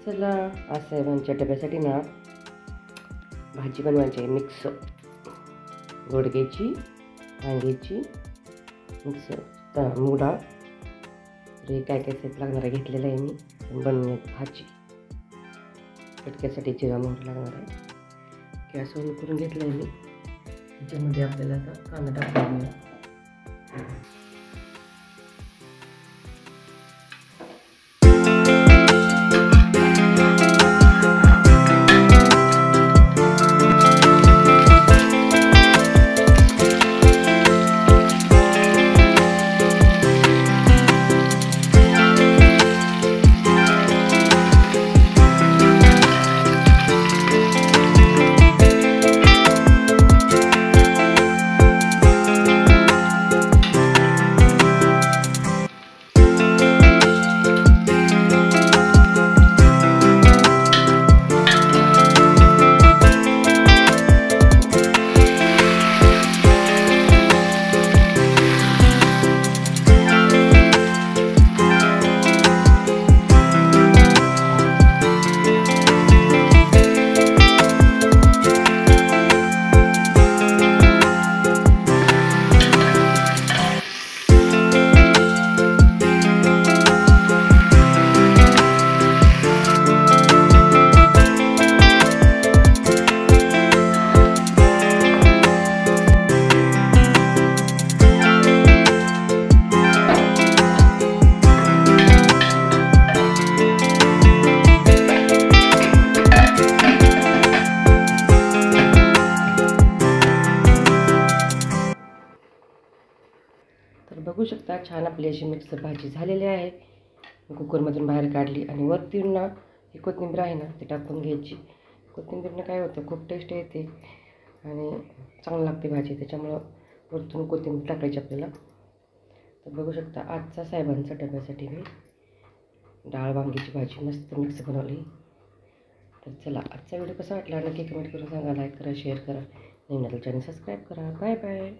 चला आज साहेबांच्या डब्यासाठी ना भाजी बनवायची आहे. मिक्स गोड घ्यायची, वांग्याची मिक्स मूग डाळ हे काय काय साहित्य लागणार आहे घेतलेलं आहे मी. बनवून भाजी चटक्यासाठी जिरा मोहरी लागणार आहे. गॅस ऑन करून घेतलं आहे मी. त्याच्यामध्ये आपल्याला आता कांदा टाकूया. तर बघू शकता छान आपली अशी मिक्स भाजी झालेली आहे. कुकरमधून बाहेर काढली आणि वरती ना ही कोथिंबीर आहे ना ती टाकून घ्यायची. कोथिंबीरनं काय होतं खूप टेस्ट येते आणि चांगली लागते भाजी, त्याच्यामुळं वरतून कोथिंबीर टाकायची आपल्याला. तर बघू शकता आजचा साहेबांचा डब्यासाठी मी डाळ वांगीची भाजी मस्त मिक्स बनवली. तर चला आजचा व्हिडिओ कसा वाटला नक्की कमेंट करून सांगा. लाईक करा, शेअर करा, नवीन चॅनल सबस्क्राईब करा. Bye bye.